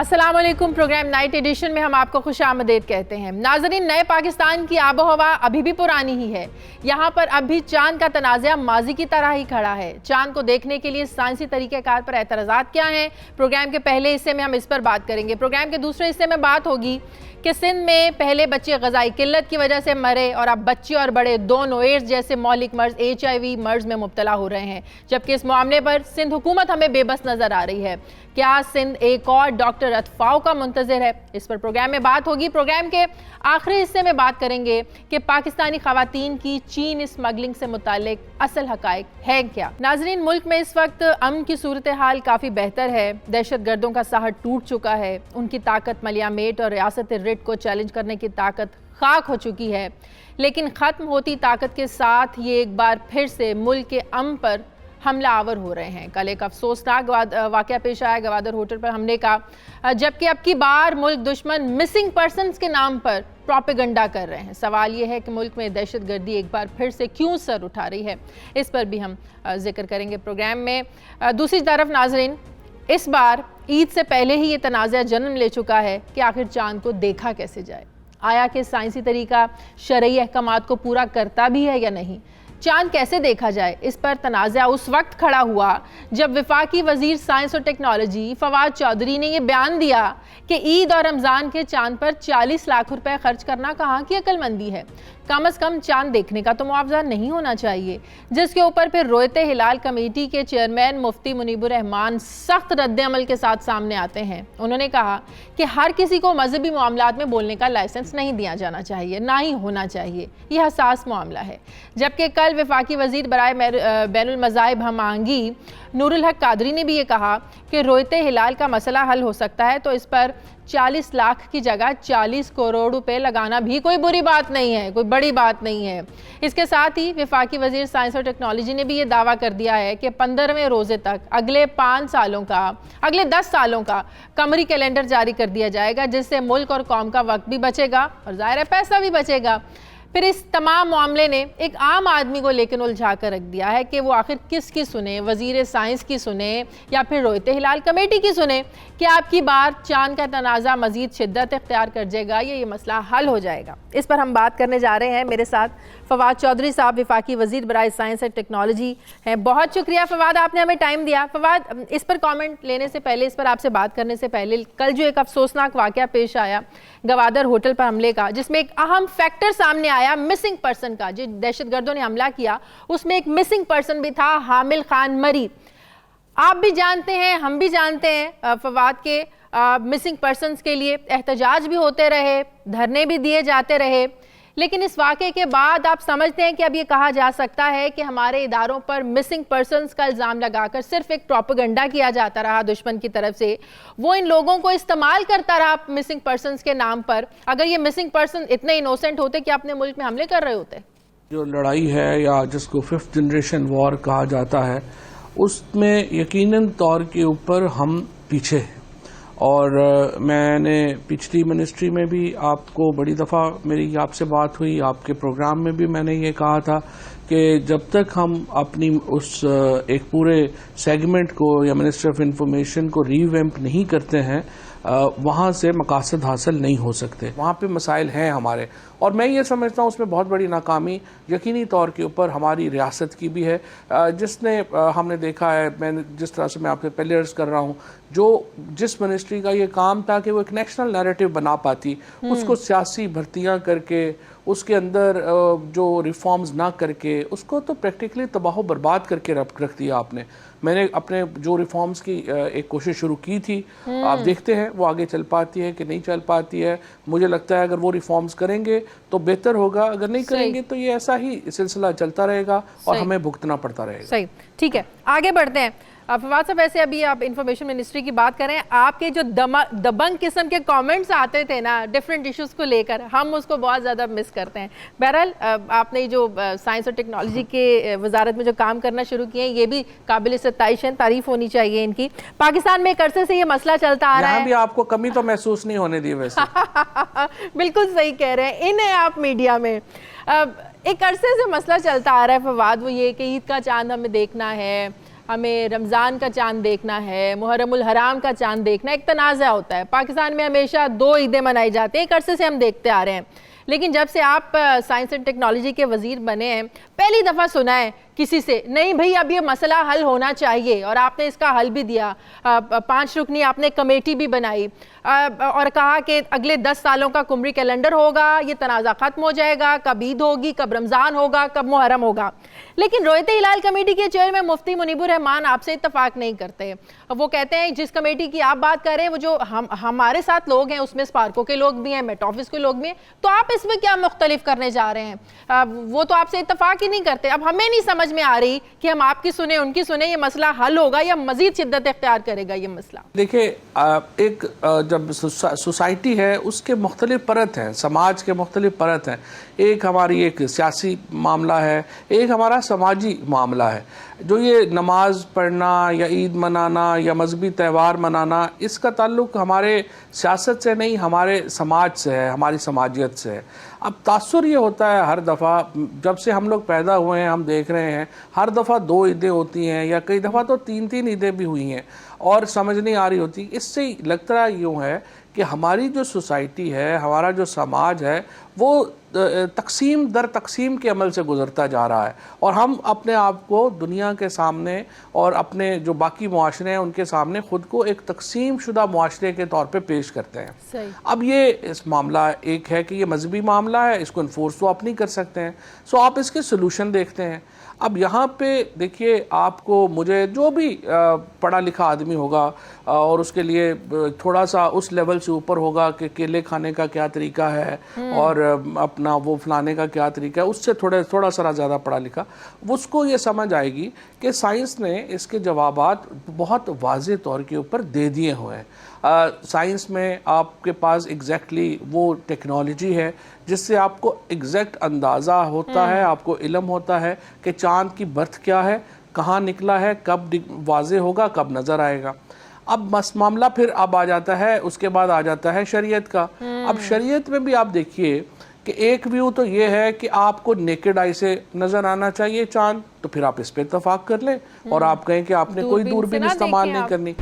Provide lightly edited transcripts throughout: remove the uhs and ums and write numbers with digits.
अस्सलाम वालेकुम। Programme night addition में हम आपको खुशामदीद कहते हैं। नाज़रीन, नए पाकिस्तान की आबो हवा अभी भी पुरानी ही है। यहाँ पर अब भी चांद का तनाज़ा माजी की तरह ही खड़ा है। चांद को देखने के लिए साइंसी तरीक़ेकार पर एतराज़ात क्या हैं, प्रोग्राम के पहले हिस्से में हम इस पर बात करेंगे। प्रोग्राम के दूसरे हिस्से में बात होगी कि सिंध में पहले बच्चे ग़ज़ाई किल्लत की वजह से मरे और अब बच्चे और बड़े दोनों एड्स जैसे मौलिक मर्ज़ HIV मर्ज़ में मुब्तला हो रहे हैं, जबकि इस मामले पर सिंध हुकूमत हमें बेबस नज़र आ रही है। क्या सिंध एक और डॉक्टर अतफाओ का मुंतज़िर है? इस पर प्रोग्राम में बात होगी। प्रोग्राम के आखिरी हिस्से में बात करेंगे कि पाकिस्तानी ख़वातीन की चीन स्मगलिंग से मुतालिक असल हक़ाइक़ है क्या। नाज़रीन, मुल्क में इस वक्त अमन की सूरत हाल काफ़ी बेहतर है। दहशत गर्दों का साहर टूट चुका है। उनकी ताकत मलियामेट और रियासत रिट को चैलेंज करने की ताकत खाक हो चुकी है, लेकिन ख़त्म होती ताकत के साथ ये एक बार फिर से मुल्क के अमन पर हमला आवर हो रहे हैं। कल एक अफसोसनाक वाक़या पेश आया गवादर होटल पर हमले का, जबकि अब की बार मुल्क दुश्मन मिसिंग पर्सनस के नाम पर प्रोपेगेंडा कर रहे हैं। सवाल यह है कि मुल्क में दहशत गर्दी एक बार फिर से क्यों सर उठा रही है, इस पर भी हम जिक्र करेंगे प्रोग्राम में। दूसरी तरफ नाज़रीन, इस बार ईद से पहले ही ये तनाज़ा जन्म ले चुका है कि आखिर चांद को देखा कैसे जाए। आया कि साइंसी तरीका शरई अहकामात को पूरा करता भी है या नहीं? चांद कैसे देखा जाए, इस पर तनाज़ा उस वक्त खड़ा हुआ जब वफाकी वज़ीर साइंस और टेक्नोलॉजी फवाद चौधरी ने यह बयान दिया कि ईद और रमज़ान के चांद पर 40 लाख रुपए खर्च करना कहाँ की अक्लमंदी है। कम अज़ कम चांद देखने का तो मुआवजा नहीं होना चाहिए, जिसके ऊपर फिर रोयते हिलाल कमेटी के चेयरमैन मुफ्ती मुनीबुर रहमान सख्त रद्द-ए-अमल के साथ सामने आते हैं। उन्होंने कहा कि हर किसी को मजहबी मामलात में बोलने का लाइसेंस नहीं दिया जाना चाहिए, ना ही होना चाहिए। यह हसास मामला है। जबकि कल वफाकी वज़ीर बराए बैनुल मज़ाहिब हमांगी नूरुल हक कादरी ने भी ये कहा कि रोयते हिलाल का मसला हल हो सकता है, तो इस पर 40 लाख की जगह 40 करोड़ रुपए लगाना भी कोई बुरी बात नहीं है, कोई बड़ी बात नहीं है। इसके साथ ही वफाकी वज़ीर साइंस और टेक्नोलॉजी ने भी ये दावा कर दिया है कि 15वें रोज़े तक अगले 10 सालों का कमरी कैलेंडर जारी कर दिया जाएगा, जिससे मुल्क और कौम का वक्त भी बचेगा और ज़ाहिर है पैसा भी बचेगा। फिर इस तमाम मामले ने एक आम आदमी को लेकिन उलझा कर रख दिया है कि वो आखिर किसकी सुने, वज़ीर साइंस की सुने या फिर रोयते हिलाल कमेटी की सुने कि आपकी बार चांद का तनाज़ा मज़ीद शिद्दत इख्तियार कर जाएगा या ये मसला हल हो जाएगा। इस पर हम बात करने जा रहे हैं। मेरे साथ फवाद चौधरी साहब वफाकी वज़ीर बराए साइंस एंड टेक्नोलॉजी हैं। बहुत शुक्रिया फवाद, आपने हमें टाइम दिया। फवाद, इस पर कॉमेंट लेने से पहले, इस पर आपसे बात करने से पहले, कल जो एक अफसोसनाक वाक़या पेश आया गवादर होटल पर हमले का, जिसमें एक अहम फैक्टर सामने आया मिसिंग पर्सन का। जो दहशतगर्दों ने हमला किया उसमें एक मिसिंग पर्सन भी था, हामिल खान मरी। आप भी जानते हैं, हम भी जानते हैं, फवाद के मिसिंग पर्सन्स के लिए एहतजाज भी होते रहे, धरने भी दिए जाते रहे, लेकिन इस वाक़े के बाद आप समझते हैं कि अब ये कहा जा सकता है कि हमारे इदारों पर मिसिंग पर्सन्स का इल्ज़ाम लगाकर सिर्फ एक प्रोपेगेंडा किया जाता रहा दुश्मन की तरफ से, वो इन लोगों को इस्तेमाल करता रहा मिसिंग पर्सन्स के नाम पर। अगर ये मिसिंग पर्सन इतने इनोसेंट होते कि अपने मुल्क में हमले कर रहे होते? जो लड़ाई है या जिसको 5th जनरेशन वॉर कहा जाता है, उसमें यकीनन तौर के ऊपर हम पीछे हैं। और मैंने पिछली मिनिस्ट्री में भी आपको बड़ी दफ़ा मेरी आपसे बात हुई, आपके प्रोग्राम में भी मैंने ये कहा था कि जब तक हम अपनी उस एक पूरे सेगमेंट को या मिनिस्ट्री ऑफ इंफॉर्मेशन को रीवैम्प नहीं करते हैं, वहाँ से मकासद हासिल नहीं हो सकते। वहाँ पे मसाइल हैं हमारे, और मैं ये समझता हूँ उसमें बहुत बड़ी नाकामी यकीनी तौर के ऊपर हमारी रियासत की भी है, जिसने हमने देखा है, मैं जिस तरह से मैं आपसे पहले अर्ज़ कर रहा हूँ, जिस मिनिस्ट्री का ये काम था कि वो एक नेशनल नैरेटिव बना पाती, उसको सियासी भर्तियाँ करके, उसके अंदर जो रिफॉर्म्स ना करके, उसको तो प्रैक्टिकली तबाह बर्बाद करके रख दिया आपने। मैंने अपने जो रिफॉर्म्स की एक कोशिश शुरू की थी, आप देखते हैं वो आगे चल पाती है कि नहीं चल पाती है। मुझे लगता है अगर वो रिफॉर्म्स करेंगे तो बेहतर होगा, अगर नहीं करेंगे तो ये ऐसा ही सिलसिला चलता रहेगा और हमें भुगतना पड़ता रहेगा। सही, ठीक है, आगे बढ़ते हैं। फवाद साहब, वैसे अभी आप इंफॉर्मेशन मिनिस्ट्री की बात करें, आपके जो दबंग किस्म के कमेंट्स आते थे ना डिफरेंट इश्यूज को लेकर, हम उसको बहुत ज़्यादा मिस करते हैं। बहरहाल आपने जो साइंस और टेक्नोलॉजी के वजारत में जो काम करना शुरू किए हैं, ये भी काबिल सताइश है, तारीफ होनी चाहिए इनकी। पाकिस्तान में एक अरसे से ये मसला चलता आ रहा है, भी आपको कमी तो महसूस नहीं होने दी वैसे। बिल्कुल सही कह रहे हैं, इन्हें आप मीडिया में एक अरसे से मसला चलता आ रहा है फवाद, वो ये कि ईद का चांद हमें देखना है, हमें रमज़ान का चांद देखना है, मुहर्रमुल हराम का चांद देखना, एक तनाज़ा होता है। पाकिस्तान में हमेशा 2 ईदें मनाई जाती हैं, एक अरसे से हम देखते आ रहे हैं। लेकिन जब से आप साइंस एंड टेक्नोलॉजी के वजीर बने हैं, पहली दफ़ा सुना है किसी से नहीं भाई अब ये मसला हल होना चाहिए, और आपने इसका हल भी दिया। 5 रुकनी आपने कमेटी भी बनाई और कहा कि अगले 10 सालों का कुमरी कैलेंडर होगा, ये तनाज़ा ख़त्म हो जाएगा, कब ईद होगी, कब रमज़ान होगा, कब मुहर्रम होगा। लेकिन रोयत हिलाल कमेटी के चेयरमैन मुफ्ती मुनीबुर रहमान आपसे इत्तफाक नहीं करते। वो कहते हैं जिस कमेटी की आप बात कर रहे हैं वो जो हमारे साथ लोग हैं उसमें स्पार्को के लोग भी हैं, मेट ऑफिस के लोग भी हैं, तो आप इसमें क्या मुख्तलिफ करने जा रहे हैं? वो तो आपसे इत्तफाक ही नहीं करते। अब हमें नहीं समझ में आ रही कि हम आपकी सुने उनकी सुने, ये मसला हल होगा या मजीद शिद्दत इख्तियार करेगा ये मसला? देखिए, एक जब सोसाइटी है उसके मुख्तलिफ परत हैं, समाज के मुख्तलिफ परत हैं। एक हमारी एक सियासी मामला है, एक हमारा समाजी मामला है। जो ये नमाज पढ़ना या ईद मनाना या मजहबी त्यौहार मनाना, इसका ताल्लुक़ हमारे सियासत से नहीं, हमारे समाज से है, हमारी समाजियत से है। अब तासुर ये होता है हर दफ़ा, जब से हम लोग पैदा हुए हैं हम देख रहे हैं हर दफ़ा 2 ईदें होती हैं या कई दफ़ा तो 3-3 ईदें भी हुई हैं और समझ नहीं आ रही होती। इससे लगता यूँ है कि हमारी जो सोसाइटी है, हमारा जो समाज है, वो तकसीम दर तकसीम के अमल से गुजरता जा रहा है और हम अपने आप को दुनिया के सामने और अपने जो बाकी मुआशरे हैं उनके सामने ख़ुद को एक तकसीम शुदा मुआशरे के तौर पे पेश करते हैं। सही। अब ये इस मामला एक है कि ये मजहबी मामला है, इसको इन्फोर्स तो आप नहीं कर सकते हैं, सो आप इसके सोल्यूशन देखते हैं। अब यहाँ पे देखिए, आपको मुझे जो भी पढ़ा लिखा आदमी होगा और उसके लिए थोड़ा सा उस लेवल से ऊपर होगा कि केले खाने का क्या तरीका है और अपना वो फलाने का क्या तरीका है, उससे थोड़ा सा ज़्यादा पढ़ा लिखा, उसको ये समझ आएगी कि साइंस ने इसके जवाबात बहुत वाज़े तौर के ऊपर दे दिए हुए हैं। साइंस में आपके पास एग्जैक्टली वो टेक्नोलॉजी है जिससे आपको एग्जैक्ट अंदाज़ा होता है, आपको इल्म होता है कि चाँद की बर्थ क्या है, कहाँ निकला है, कब वाज़े होगा, कब नज़र आएगा। अब मामला फिर अब आ जाता है, उसके बाद आ जाता है शरीयत का। अब शरीयत में भी आप देखिए कि एक व्यू तो ये है कि आपको नेकेड आई से नज़र आना चाहिए चाँद, तो फिर आप इस पर इत्तफाक कर लें और आप कहें कि आपने कोई दूरबीन इस्तेमाल नहीं करनी।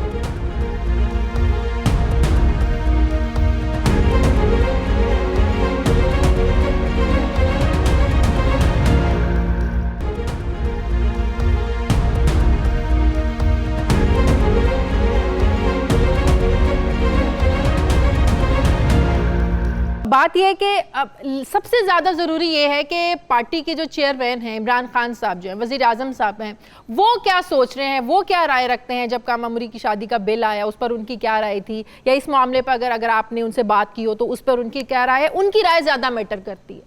बात यह है कि सबसे ज़्यादा ज़रूरी ये है कि पार्टी के जो चेयरमैन हैं इमरान खान साहब जो हैं, वज़ीर आज़म साहब हैं, वो क्या सोच रहे हैं, वो क्या राय रखते हैं। जब काम अमरी की शादी का बिल आया उस पर उनकी क्या राय थी, या इस मामले पर अगर आपने उनसे बात की हो तो उस पर उनकी क्या राय है? उनकी राय ज़्यादा मैटर करती है।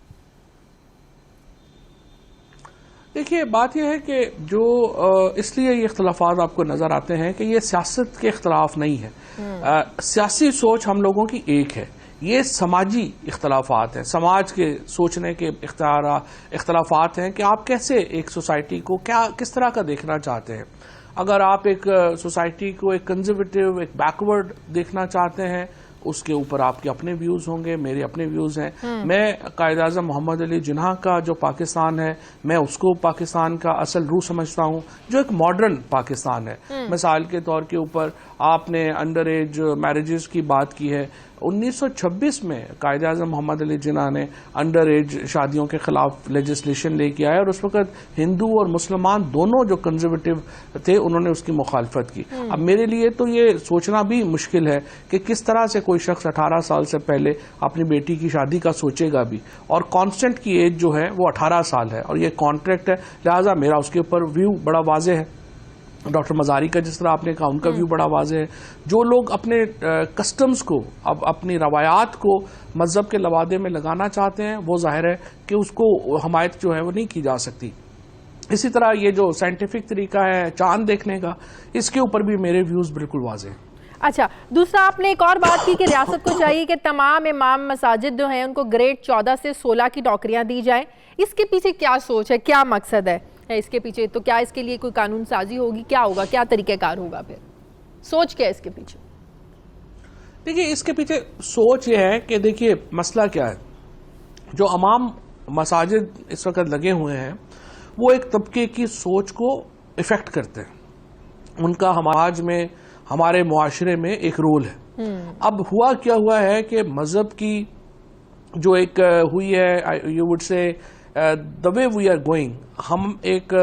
देखिए, बात यह है कि जो इसलिए ये इख्तलाफात आपको नज़र आते हैं कि ये सियासत के इख्तलाफ नहीं है। सियासी सोच हम लोगों की एक है, ये समाजी इख्तलाफात हैं, समाज के सोचने के इख्तलाफात हैं कि आप कैसे एक सोसाइटी को किस तरह का देखना चाहते हैं। अगर आप एक सोसाइटी को एक कंजर्वेटिव, एक बैकवर्ड देखना चाहते हैं, उसके ऊपर आपके अपने व्यूज़ होंगे, मेरे अपने व्यूज़ हैं। मैं कायद-ए-आज़म मोहम्मद अली जिन्ना का जो पाकिस्तान है, मैं उसको पाकिस्तान का असल रूह समझता हूँ, जो एक मॉडर्न पाकिस्तान है। मिसाल के तौर के ऊपर आपने अंडर एज मैरिजेस की बात की है। 1926 में कायद-ए-आज़म मोहम्मद अली जिन्ना ने अंडर एज शादियों के खिलाफ लेजिस्लेशन लेके आया और उस वक्त हिंदू और मुसलमान दोनों जो कंजर्वेटिव थे उन्होंने उसकी मुखालफत की। अब मेरे लिए तो ये सोचना भी मुश्किल है कि किस तरह से कोई शख्स 18 साल से पहले अपनी बेटी की शादी का सोचेगा भी, और कॉन्स्टेंट की एज जो है वो 18 साल है और ये कॉन्ट्रैक्ट है, लिहाजा मेरा उसके ऊपर व्यू बड़ा वाज़ेह है। डॉक्टर मज़ारी का जिस तरह आपने कहा उनका व्यू बड़ा वाज़ेह है। जो लोग अपने कस्टम्स को, अब अपनी रवायात को मज़हब के लवादे में लगाना चाहते हैं, वो जाहिर है कि उसको हमायत जो है वो नहीं की जा सकती। इसी तरह ये जो साइंटिफिक तरीका है चांद देखने का, इसके ऊपर भी मेरे व्यूज़ बिल्कुल वाज़ेह हैं। अच्छा, दूसरा आपने एक और बात की कि रियासत को चाहिए कि तमाम इमाम मसाजिद जो हैं उनको ग्रेड 14 से 16 की नौकरियां दी जाएं। इसके पीछे क्या सोच है, क्या मकसद है इसके पीछे? तो क्या इसके लिए कोई कानून साजी होगी, क्या होगा, क्या तरीक़ेकार होगा, फिर सोच क्या है इसके पीछे? देखिए, इसके पीछे सोच ये है कि देखिए मसला क्या है, जो इमाम मसाजिद इस वक्त लगे हुए हैं वो एक तबके की सोच को इफेक्ट करते हैं। उनका समाज में, हमारे मुआशरे में एक रोल है। अब हुआ क्या हुआ है कि मजहब की जो एक हुई है, you would say the way we are going, हम एक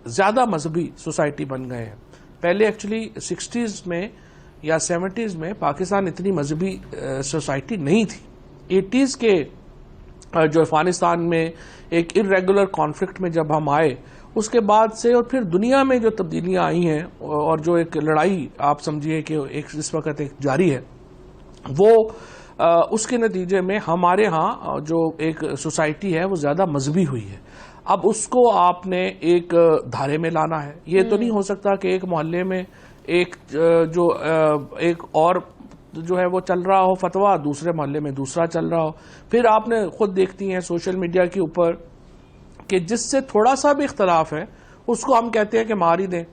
ज्यादा मजहबी सोसाइटी बन गए हैं। पहले एक्चुअली 60s में या 70s में पाकिस्तान इतनी मजहबी सोसाइटी नहीं थी। 80s के जो अफगानिस्तान में एक इरेगुलर कॉन्फ्लिक्ट में जब हम आए, उसके बाद से और फिर दुनिया में जो तब्दीलियां आई हैं और जो एक लड़ाई आप समझिए कि एक इस वक्त एक जारी है, वो उसके नतीजे में हमारे यहाँ जो एक सोसाइटी है वो ज्यादा मजहबी हुई है। अब उसको आपने एक धारे में लाना है। ये तो नहीं हो सकता कि एक मोहल्ले में एक जो एक और जो है वो चल रहा हो फतवा, दूसरे मोहल्ले में दूसरा चल रहा हो। फिर आपने खुद देखती हैं सोशल मीडिया के ऊपर कि जिससे थोड़ा सा भी इख्तलाफ है उसको हम कहते हैं कि मार ही दें,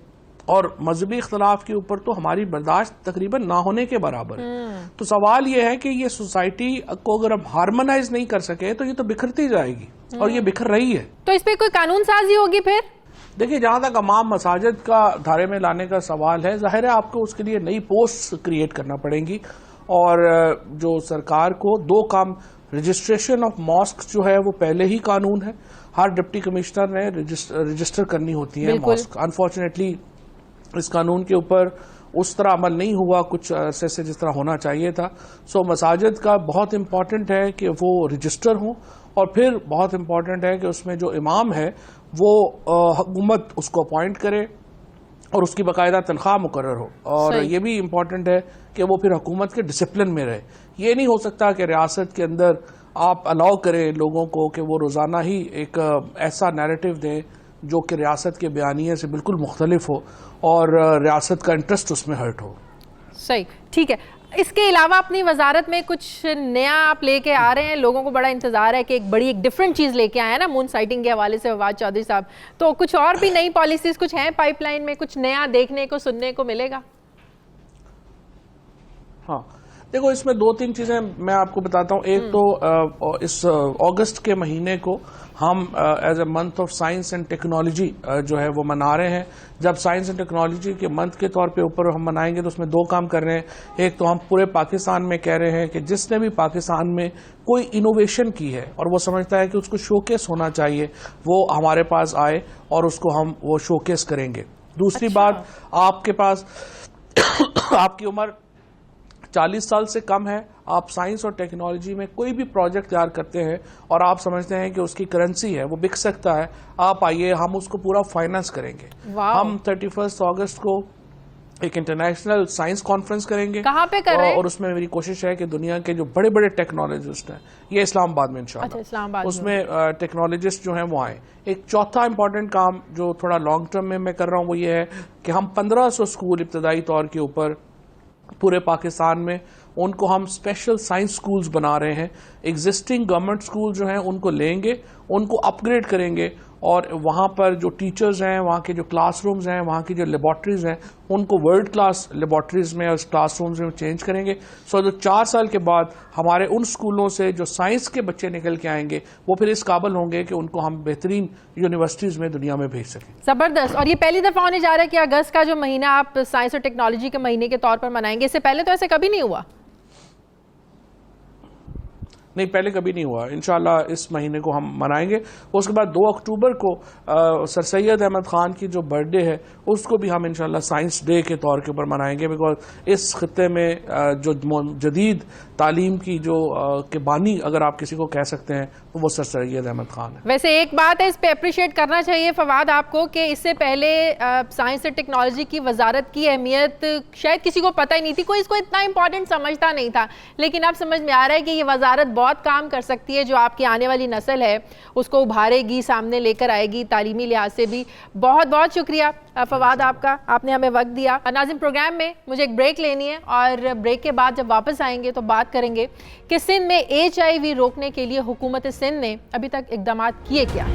और मजहबी इख्तलाफ के ऊपर तो हमारी बर्दाश्त तकरीबन ना होने के बराबर है। तो सवाल यह है कि ये सोसाइटी को अगर हम हार्मोनाइज नहीं कर सके तो ये तो बिखरती जाएगी, और ये बिखर रही है। तो इस पे कोई कानून साजी होगी फिर? देखिए, जहां तक इमाम मसाजिद का धारे में लाने का सवाल है, जाहिर है आपको उसके लिए नई पोस्ट क्रिएट करना पड़ेंगी, और जो सरकार को दो काम, रजिस्ट्रेशन ऑफ मॉस्क जो है वो पहले ही कानून है, हर डिप्टी कमिश्नर ने रजिस्टर करनी होती है मॉस्क। अनफॉर्चुनेटली इस कानून के ऊपर उस तरह अमल नहीं हुआ कुछ अरसे से जिस तरह होना चाहिए था। सो मसाजिद का बहुत इम्पॉर्टेंट है कि वो रजिस्टर हों, और फिर बहुत इम्पॉर्टेंट है कि उसमें जो इमाम है वो हुकूमत उसको अपॉइंट करे और उसकी बाकायदा तनख्वाह मुकर्रर हो, और ये भी इम्पॉर्टेंट है कि वो फिर हुकूमत के डिसिप्लिन में रहे। ये नहीं हो सकता कि रियासत के अंदर आप अलाउ करें लोगों को कि वो रोज़ाना ही एक ऐसा नैरेटिव दें जो कि रियासत के बयानिए से बिल्कुल मुख्तलिफ हो और रियासत का इंटरेस्ट उसमें हर्ट हो। सही, ठीक है। इसके अलावा अपनी वजारत में कुछ नया आप लेके आ रहे हैं, लोगों को बड़ा इंतजार है कि एक बड़ी एक डिफरेंट चीज़ लेके आए हैं ना मून साइटिंग के हवाले से फवाद चौधरी साहब, तो कुछ और भी नई पॉलिसीज कुछ हैं पाइपलाइन में, कुछ नया देखने को सुनने को मिलेगा? हाँ, देखो, इसमें दो तीन चीजें मैं आपको बताता हूँ। एक तो इस अगस्त के महीने को हम as a month of science and technology जो है वो मना रहे हैं। जब साइंस एंड टेक्नोलॉजी के मंथ के तौर पे ऊपर हम मनाएंगे तो उसमें दो काम कर रहे हैं। एक तो हम पूरे पाकिस्तान में कह रहे हैं कि जिसने भी पाकिस्तान में कोई इनोवेशन की है और वो समझता है कि उसको शोकेस होना चाहिए, वो हमारे पास आए और उसको हम वो शोकेस करेंगे। दूसरी बात, आपके पास आपकी उम्र 40 साल से कम है, आप साइंस और टेक्नोलॉजी में कोई भी प्रोजेक्ट तैयार करते हैं और आप समझते हैं कि उसकी करेंसी है, वो बिक सकता है, आप आइए, हम उसको पूरा फाइनेंस करेंगे। हम 31 अगस्त को एक इंटरनेशनल साइंस कॉन्फ्रेंस करेंगे। कहाँ पे कर रहे हैं? और उसमें मेरी कोशिश है कि दुनिया के जो बड़े बड़े टेक्नोलॉजिस्ट हैं, ये इस्लामाबाद में इंशाल्लाह, अच्छा, इस्लामाबाद उसमें टेक्नोलॉजिस्ट जो हैं वो आए। एक चौथा इंपॉर्टेंट काम जो थोड़ा लॉन्ग टर्म में मैं कर रहा हूँ वो ये है कि हम 1500 स्कूल इब्तदाई तौर के ऊपर पूरे पाकिस्तान में उनको हम स्पेशल साइंस स्कूल्स बना रहे हैं। एग्जिस्टिंग गवर्नमेंट स्कूल जो हैं उनको लेंगे, उनको अपग्रेड करेंगे, और वहाँ पर जो टीचर्स हैं, वहाँ के जो क्लासरूम्स हैं, वहाँ की जो लेबॉर्ट्रीज हैं, उनको वर्ल्ड क्लास लेबॉर्ट्रीज में और क्लासरूम्स में चेंज करेंगे। सो जो 4 साल के बाद हमारे उन स्कूलों से जो साइंस के बच्चे निकल के आएंगे वो फिर इस काबिल होंगे कि उनको हम बेहतरीन यूनिवर्सिटीज़ में दुनिया में भेज सकें। ज़बरदस्त। और ये पहली दफ़ा होने जा रहा है कि अगस्त का जो महीना आप साइंस और टेक्नोलॉजी के महीने के तौर पर मनाएंगे, इससे पहले तो ऐसे कभी नहीं हुआ? नहीं, पहले कभी नहीं हुआ। इंशाल्लाह इस महीने को हम मनाएंगे। उसके बाद 2 अक्टूबर को सर सैयद अहमद खान की जो बर्थडे है उसको भी हम इंशाल्लाह साइंस डे के तौर के ऊपर मनाएंगे, बिकॉज इस खत्ते में जो जदीद तालीम की जो के बानी अगर आप किसी को कह सकते हैं तो वो सर सैयद अहमद खान है। वैसे एक बात है, इस पे अप्रिशिएट करना चाहिए फवाद आपको कि इससे पहले साइंस और टेक्नोलॉजी की वजारत की अहमियत शायद किसी को पता ही नहीं थी, कोई इसको इतना इंपॉर्टेंट समझता नहीं था, लेकिन अब समझ में आ रहा है कि ये वजारत बहुत काम कर सकती है, जो आपकी आने वाली नस्ल है उसको उभारेगी, सामने लेकर आएगी, तालीमी लिहाज से भी। बहुत बहुत शुक्रिया फवाद आपका, आपने हमें वक्त दिया। नाज़िम, प्रोग्राम में मुझे एक ब्रेक लेनी है और ब्रेक के बाद जब वापस आएंगे तो बात करेंगे कि सिंध में HIV रोकने के लिए हुकूमत सिंध ने अभी तक इक़दाम किए क्या।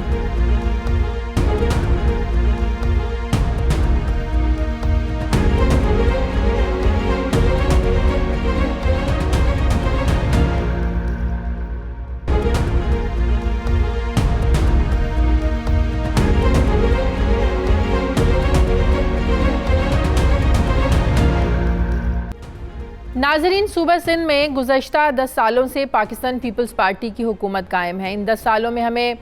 नाजरीन, सूबा सिंध में गुज़श्ता 10 सालों से पाकिस्तान पीपल्स पार्टी की हुकूमत कायम है। इन 10 सालों में हमें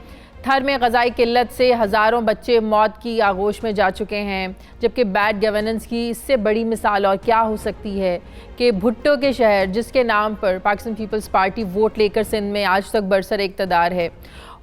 थर में ग़ज़ाई किल्लत से हज़ारों बच्चे मौत की आगोश में जा चुके हैं, जबकि बैड गवर्नेंस की इससे बड़ी मिसाल और क्या हो सकती है कि भुट्टो के शहर, जिसके नाम पर पाकिस्तान पीपल्स पार्टी वोट लेकर सिंध में आज तक बरसर इक़्तिदार है,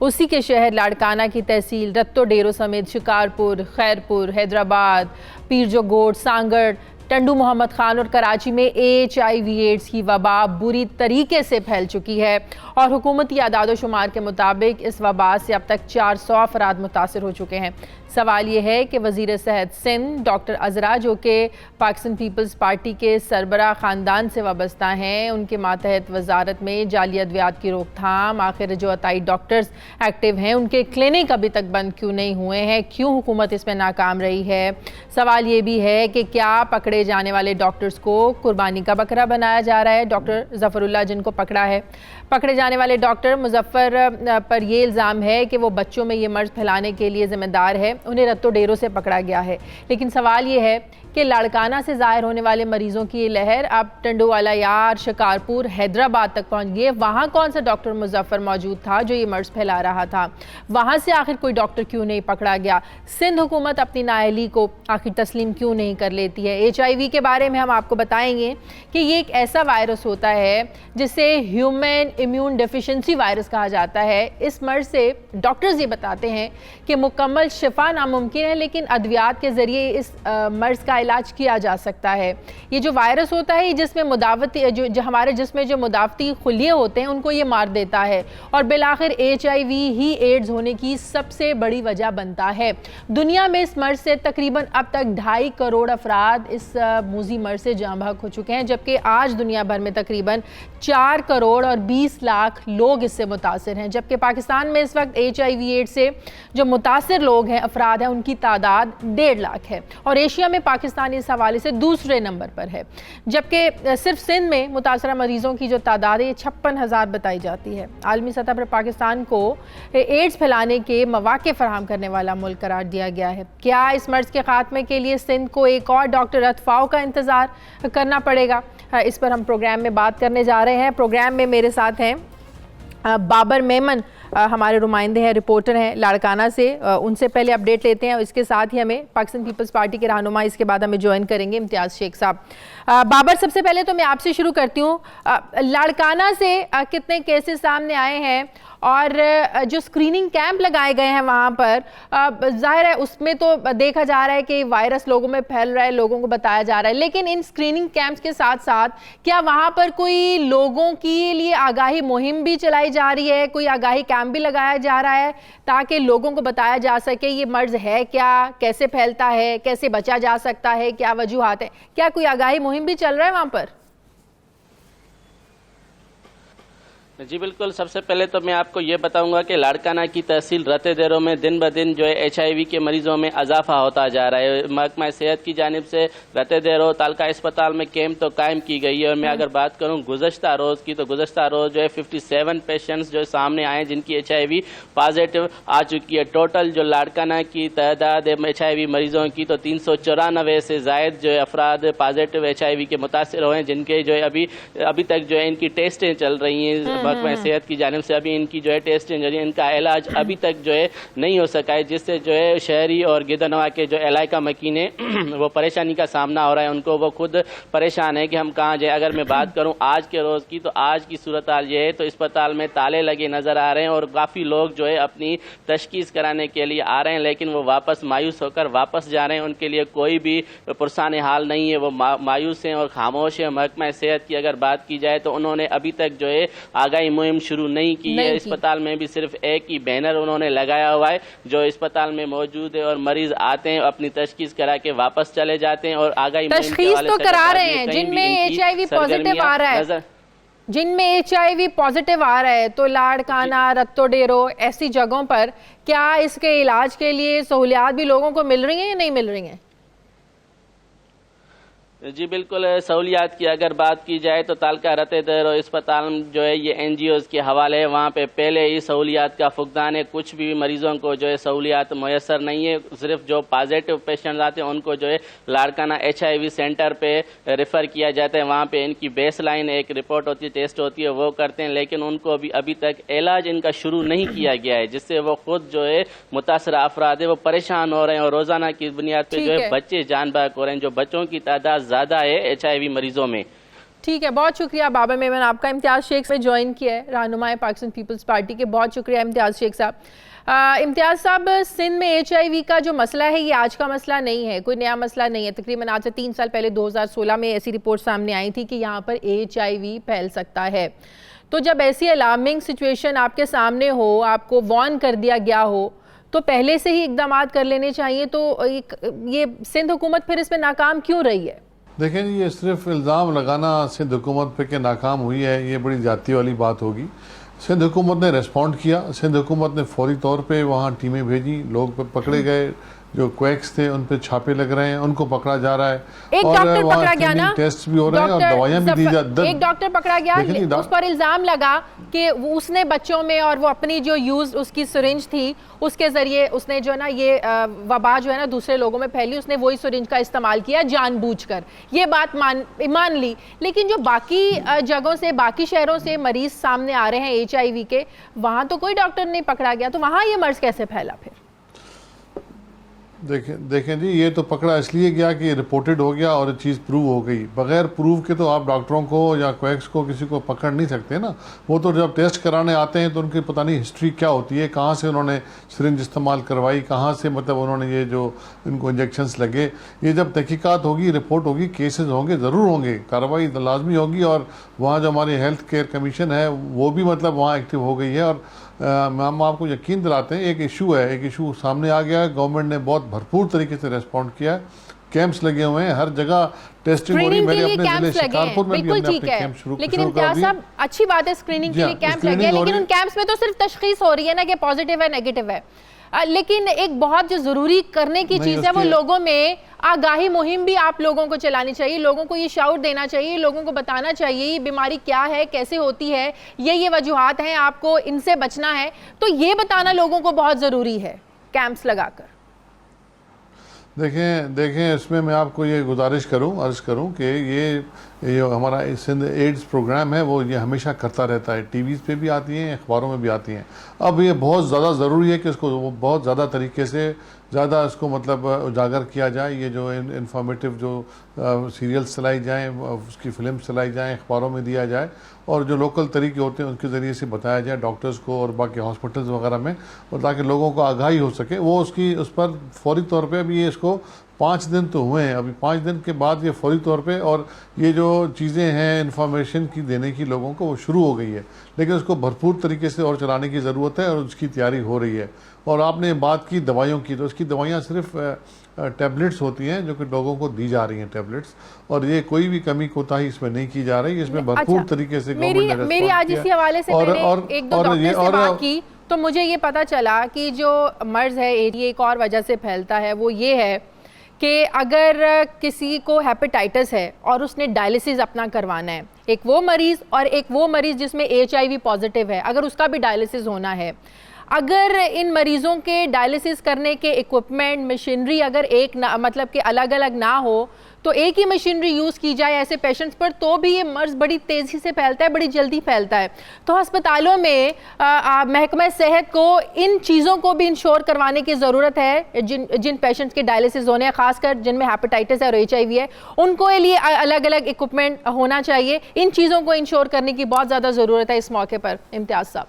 उसी के शहर लाड़काना की तहसील रत्तो डेरो समेत शिकारपुर, खैरपुर, हैदराबाद, पीरजोगोट, सांगड़, टंडू मोहम्मद खान और कराची में HIV एड्स की वबा बुरी तरीके से फैल चुकी है और हुकूमती आदाद शुमार के मुताबिक इस वबा से अब तक 400 अफराद मुतासर हो चुके हैं। सवाल ये है कि वज़ीर सेहत सिंध डॉक्टर अज़रा, जो कि पाकिस्तान पीपल्स पार्टी के सरबराह ख़ानदान से वाबस्ता हैं, उनके मातहत वजारत में जाली अद्वियात की रोकथाम, आखिर जो अताई डॉक्टर्स एक्टिव हैं उनके क्लिनिक अभी तक बंद क्यों नहीं हुए हैं, क्यों हुकूमत इसमें नाकाम रही है। सवाल ये भी है कि क्या पकड़े जाने वाले डॉक्टर्स को कुर्बानी का बकरा बनाया जा रहा है। डॉक्टर ज़फ़रुल्लाह जिनको पकड़ा है, पकड़े जाने वाले डॉक्टर मुजफ्फर पर यह इल्ज़ाम है कि वो बच्चों में ये मर्ज़ फैलाने के लिए ज़िम्मेदार है, उन्हें रत्तो डेरो से पकड़ा गया है। लेकिन सवाल ये है कि लाड़काना से ज़ाहिर होने वाले मरीज़ों की ये लहर अब टंडोवाला यार, शिकारपुर, हैदराबाद तक पहुँच गई है। वहाँ कौन सा डॉक्टर मुजफ्फर मौजूद था जो ये मर्ज़ फैला रहा था? वहाँ से आखिर कोई डॉक्टर क्यों नहीं पकड़ा गया? सिंध हुकूमत अपनी नाअहली को आखिर तस्लीम क्यों नहीं कर लेती है? HIV के बारे में हम आपको बताएंगे कि ये एक ऐसा वायरस होता है जिसे ह्यूमन इम्यून डेफिशिएंसी वायरस कहा जाता है। इस मर्ज़ से डॉक्टर्स ये बताते हैं कि मुकम्मल शिफा नामुमकिन है, लेकिन अद्वियात के ज़रिए इस मर्ज़ का इलाज किया जा सकता है। ये जो वायरस होता है, जिसमें मुदावती जो हमारे जिस्म में जो मुदावती खुलिये होते हैं उनको ये मार देता है और बिलाखिर HIV ही एड्स होने की सबसे बड़ी वजह बनता है। दुनिया में इस मर्ज़ से तकरीबन अब तक 2.5 करोड़ अफराद इस मूजी मर्ज़ से जाँ बहक हो चुके हैं, जबकि आज दुनिया भर में तकरीबन 4 करोड़ और 20 लाख लोग इससे मुतासिर हैं। जबकि पाकिस्तान में इस वक्त HIV एड्स से जो मुतासिर लोग हैं, अफराद हैं, उनकी तादाद 1.5 लाख है और एशिया में पाकिस्तान इस हवाले से दूसरे नंबर पर है। जबकि सिर्फ सिंध में मुतासरा मरीजों की जो तादाद है ये 56,000 बताई जाती है। आलमी सतह पर पाकिस्तान को एड्स फैलाने के मौके फराहम करने वाला मुल्क करार दिया गया है। क्या इस मर्ज़ के खात्मे के लिए सिंध को एक और डॉक्टर अतफाओ का इंतज़ार करना पड़ेगा? इस पर हम प्रोग्राम में बात करने जा रहे हैं। प्रोग्राम में मेरे साथ हैं बाबर मेमन, हमारे नुमाइंदे हैं, रिपोर्टर हैं लाड़काना से। उनसे पहले अपडेट लेते हैं। इसके साथ ही हमें पाकिस्तान पीपल्स पार्टी के रहनुमा इसके बाद हमें ज्वाइन करेंगे इम्तियाज़ शेख साहब। बाबर, सबसे पहले तो मैं आपसे शुरू करती हूँ। लाड़काना से कितने केसेस सामने आए हैं और जो स्क्रीनिंग कैंप लगाए गए हैं वहाँ पर, जाहिर है उसमें तो देखा जा रहा है कि वायरस लोगों में फैल रहा है, लोगों को बताया जा रहा है, लेकिन इन स्क्रीनिंग कैंप्स के साथ साथ क्या वहाँ पर कोई लोगों के लिए आगाही मुहिम भी चलाई जा रही है, कोई आगाही कैंप भी लगाया जा रहा है ताकि लोगों को बताया जा सके ये मर्ज़ है क्या, कैसे फैलता है, कैसे बचा जा सकता है, क्या वजूहात है? क्या कोई आगाही मुहिम भी चल रहा है वहाँ पर? जी बिल्कुल। सबसे पहले तो मैं आपको ये बताऊंगा कि लाड़काना की तहसील रत्ते डेरो में दिन ब दिन जो है HIV के मरीजों में इजाफा होता जा रहा है। महकमा सेहत की जानिब से रत्ते डेरो तालका अस्पताल में कैंप तो कायम की गई है और मैं अगर बात करूं गुज़श्ता रोज़ की, तो गुज़श्ता रोज़ जो है 57 पेशेंट्स जो सामने आए जिनकी HIV पॉजिटिव आ चुकी है। टोटल जो लाड़काना की तादाद HIV मरीजों की तो 394 से ज़ायद जो है अफराद पॉजिटिव HIV के मुतासर हुए हैं, जिनके जो है अभी तक जो है इनकी टेस्टें चल रही हैं। महकमा सेहत की जानिब से अभी इनकी जो है टेस्टिंग, इनका इलाज अभी तक जो है नहीं हो सका है, जिससे जो है शहरी और गिरदनवा के जो इलाका मकीने वो परेशानी का सामना हो रहा है। उनको वो खुद परेशान है कि हम कहाँ जाए। अगर मैं बात करूँ आज के रोज़ की, तो आज की सूरत हाल ये है, तो अस्पताल में ताले लगे नज़र आ रहे हैं और काफ़ी लोग जो है अपनी तशखीस कराने के लिए आ रहे हैं, लेकिन वो वापस मायूस होकर वापस जा रहे हैं। उनके लिए कोई भी पुरसान हाल नहीं है, वो मायूस हैं और खामोश है। महकमा सेहत की अगर बात की जाए तो उन्होंने अभी तक जो है आगाही मुहिम शुरू नहीं की है। अस्पताल में भी सिर्फ एक ही बैनर उन्होंने लगाया हुआ है जो अस्पताल में मौजूद है और मरीज आते हैं, अपनी तशखीस करा के वापस चले जाते हैं और आगाही मुहिम के हवाले से करा रहे हैं। जिनमें HIV पॉजिटिव आ रहा है, जिनमें HIV पॉजिटिव आ रहा है, तो लाड़काना, रत्तो डेरो ऐसी जगहों पर क्या इसके इलाज के लिए सहूलियात भी लोगों को मिल रही हैं या नहीं मिल रही हैं? जी बिल्कुल, सहूलियात की अगर बात की जाए तो तालका रते दरो अस्पताल जो है ये एनजीओज के हवाले है। वहाँ पे पहले ही सहूलियात का फुकदान है। कुछ भी मरीजों को जो है सहूलियात मैसर नहीं है। सिर्फ जो पॉजिटिव पेशेंट आते हैं उनको जो है लाड़काना HIV सेंटर पे रेफ़र किया जाता है। वहाँ पे इनकी बेस लाइन एक रिपोर्ट होती है, टेस्ट होती है, वो करते हैं, लेकिन उनको अभी तक इलाज इनका शुरू नहीं किया गया है, जिससे वो खुद जो है मुतासरा अफराद है वो परेशान हो रहे हैं और रोजाना की बुनियाद पे जो है बच्चे जान बहक हो रहे हैं, जो बच्चों की तादाद ज्यादा है HIV मरीजों में। ठीक है, बहुत शुक्रिया बाबर मेमन आपका। इम्तियाज शेख से ज्वाइन किया है, रहनुमाए पाकिस्तान पीपल्स पार्टी के। बहुत शुक्रिया इम्तियाज शेख साहब। इम्तियाज साहब, सिंध में HIV का जो मसला है ये आज का मसला नहीं है, कोई नया मसला नहीं है। तकरीबन आज से 3 साल पहले 2016 में ऐसी रिपोर्ट सामने आई थी कि यहाँ पर HIV फैल सकता है। तो जब ऐसी अलार्मिंग सिचुएशन आपके सामने हो, आपको वार्न कर दिया गया हो, तो पहले से ही इकदाम कर लेने चाहिए। तो ये सिंध हुकूमत फिर इसमें नाकाम क्यों रही है? देखें, ये सिर्फ इल्ज़ाम लगाना सिंध हुकूमत पे कि नाकाम हुई है, ये बड़ी ज़्यादती वाली बात होगी। सिंध हुकूमत ने रिस्पॉन्ड किया। सिंध हुकूमत ने फौरी तौर पे वहाँ टीमें भेजी, लोग पकड़े गए, जो क्वैक्स थे उन पे छापे लग रहे हैं, उनको पकड़ा जा रहा है। एक और डॉक्टर पकड़ा गया ना, टेस्ट भी हो रहे हैं और दवाइयाँ भी दी जाती। एक डॉक्टर पकड़ा गया, उस पर इल्जाम लगा कि उसने बच्चों में और वो अपनी जो यूज उसकी सिरिंज थी उसके जरिए उसने जो है ना ये वबा जो है ना दूसरे लोगों में फैली, उसने वही सिरिंज का इस्तेमाल किया जानबूझकर। ये बात मान ली, लेकिन जो बाकी जगहों से, बाकी शहरों से मरीज सामने आ रहे हैं HIV के, वहां तो कोई डॉक्टर नहीं पकड़ा गया। तो वहां ये मर्ज कैसे फैला फिर? देखें जी, ये तो पकड़ा इसलिए गया कि रिपोर्टेड हो गया और चीज़ प्रूव हो गई। बगैर प्रूव के तो आप डॉक्टरों को या क्वैक्स को किसी को पकड़ नहीं सकते ना। वो तो जब टेस्ट कराने आते हैं तो उनकी पता नहीं हिस्ट्री क्या होती है, कहाँ से उन्होंने सिरिंज इस्तेमाल करवाई, कहाँ से मतलब उन्होंने ये जो इनको इंजेक्शंस लगे। ये जब तहकीकात होगी, रिपोर्ट होगी, केसेस होंगे, ज़रूर होंगे, कार्रवाई लाजमी होगी। और वहाँ जो हमारी हेल्थ केयर कमीशन है वो भी मतलब वहाँ एक्टिव हो गई है। और हम आपको यकीन दिलाते हैं, एक इशू है, एक इशू सामने आ गया है। गवर्नमेंट ने बहुत भरपूर तरीके से रेस्पॉन्ड किया है। कैंप्स लगे हुए हैं, हर जगह टेस्टिंग हो रही है। मेरे अपने जिले शिकारपुर में भी हमने अपने कैंप शुरू कर दिए। लेकिन इम्तियाज साहब, अच्छी बात है स्क्रीनिंग के लिए कैंप लगे हैं, लेकिन उन कैंप्स में तो सिर्फ तशखीस हो रही है ना कि पॉजिटिव है नेगेटिव है। लेकिन एक बहुत जो जरूरी करने की चीज है वो लोगों में आगाही मुहिम भी आप लोगों को चलानी चाहिए। लोगों को ये शाउट देना चाहिए, लोगों को बताना चाहिए ये बीमारी क्या है, कैसे होती है, ये वजूहात हैं, आपको इनसे बचना है। तो ये बताना लोगों को बहुत जरूरी है कैंप्स लगाकर। देखें इसमें मैं आपको ये गुजारिश अर्ज करूं कि ये हमारा सिंध एड्स प्रोग्राम है वो ये हमेशा करता रहता है। टीवीज़ पे भी आती हैं, अखबारों में भी आती हैं। अब ये बहुत ज़्यादा ज़रूरी है कि इसको बहुत ज़्यादा तरीके से ज़्यादा इसको मतलब उजागर किया जाए। ये जो इन्फॉर्मेटिव जो सीरियल्स चलाई जाएँ, उसकी फिल्म चलाई जाएँ, अखबारों में दिया जाए, और जो लोकल तरीके होते हैं उनके ज़रिए से बताया जाए डॉक्टर्स को और बाकी हॉस्पिटल्स वगैरह में, और ताकि लोगों को आगाही हो सके। वो उस पर फौरी तौर पे अभी ये इसको 5 दिन तो हुए हैं, अभी 5 दिन के बाद ये फौरी तौर पे, और ये जो चीज़ें हैं इन्फॉर्मेशन की देने की लोगों को, वो शुरू हो गई है। लेकिन उसको भरपूर तरीके से और चलाने की ज़रूरत है और उसकी तैयारी हो रही है। और आपने बात की दवाइयों की, तो उसकी दवाइयाँ सिर्फ टैबलेट्स होती हैं जो कि लोगों को दी जा रही हैं टैबलेट्स, और ये कोई भी कमी कोताही इसमें नहीं की जा रही। इसमें भरपूर तरीके से मेरी आज इसी हवाले से मैंने एक दो डॉक्टर से बात की तो मुझे ये पता चला कि जो मर्ज है ये एक और वजह से फैलता है, वो ये है कि अगर किसी को हेपेटाइटिस है और उसने डायलिसिस अपना करवाना है, एक वो मरीज़ और एक वो मरीज़ जिसमें HIV पॉजिटिव है, अगर उसका भी डायलिसिस होना है, अगर इन मरीज़ों के डायलिसिस करने के इक्विपमेंट मशीनरी अगर एक ना मतलब कि अलग अलग ना हो, तो एक ही मशीनरी यूज़ की जाए ऐसे पेशेंट्स पर, तो भी ये मर्ज बड़ी तेज़ी से फैलता है, बड़ी जल्दी फैलता है। तो अस्पतालों में महकमा सेहत को इन चीज़ों को भी इंश्योर करवाने की ज़रूरत है। जिन पेशेंट्स के डायलिसिस होने हैं, ख़ासकर जिनमें हेपेटाइटिस है और HIV है, उनको लिए अलग अलग इक्विपमेंट होना चाहिए। इन चीज़ों को इंश्योर करने की बहुत ज़्यादा ज़रूरत है इस मौके पर। इम्तियाज़ साहब,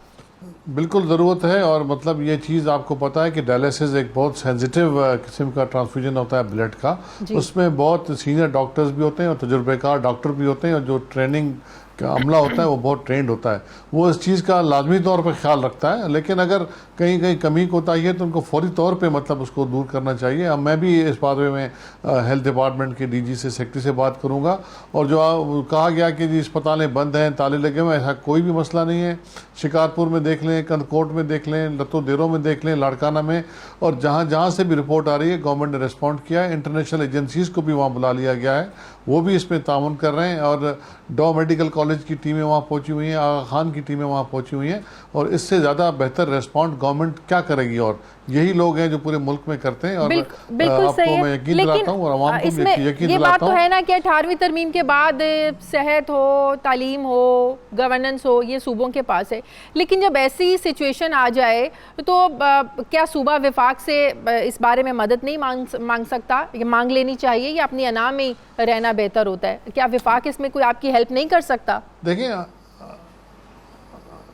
बिल्कुल ज़रूरत है। और मतलब ये चीज़ आपको पता है कि डायलिसिस एक बहुत सेंसिटिव किस्म का ट्रांसफ्यूजन होता है ब्लड का। उसमें बहुत सीनियर डॉक्टर्स भी होते हैं और तजुर्बेकार डॉक्टर भी होते हैं, और जो ट्रेनिंग का अमला होता है वो बहुत ट्रेंड होता है, वो इस चीज़ का लाजमी तौर पर ख्याल रखता है। लेकिन अगर कहीं कहीं कमी कोताही है तो उनको फौरी तौर पे मतलब उसको दूर करना चाहिए। अब मैं भी इस बारे में हेल्थ डिपार्टमेंट के डीजी से, सेक्रेटरी से बात करूंगा। और जो कहा गया कि जी अस्पतालें बंद हैं, ताले लगे हुए, ऐसा कोई भी मसला नहीं है। शिकारपुर में देख लें, कंदकोट में देख लें, लतो देरों में देख लें, लाड़काना में, और जहाँ जहाँ से भी रिपोर्ट आ रही है गवर्नमेंट ने रिस्पॉन्ड किया है। इंटरनेशनल एजेंसीज़ को भी वहाँ बुला लिया गया है, वो भी इसमें ताउन कर रहे हैं। और डॉ मेडिकल कॉलेज की टीमें वहाँ पहुँची हुई हैं, आगा खान की टीमें वहाँ पहुँची हुई हैं। और इससे ज़्यादा बेहतर रिस्पॉन्ड गवर्नमेंट क्या करेगी? और यही लोग हैं जो पूरे मुल्क में करते हैं। और आपको मैं यकीन दिलाता हूँ और आवाम को भी यकीन दिलाता हूँ। ये बात तो है ना कि 18वीं तरमीम के बाद सेहत हो, तालीम हो, गवर्नेंस हो, ये सूबों के पास है। लेकिन जब ऐसी सिचुएशन आ जाए तो क्या सूबा वफाक से इस बारे में मदद नहीं मांग सकता? ये मांग लेनी चाहिए या अपनी अना में रहना बेहतर होता है? क्या वफाक इसमें कोई आपकी हेल्प नहीं कर सकता? देखिए,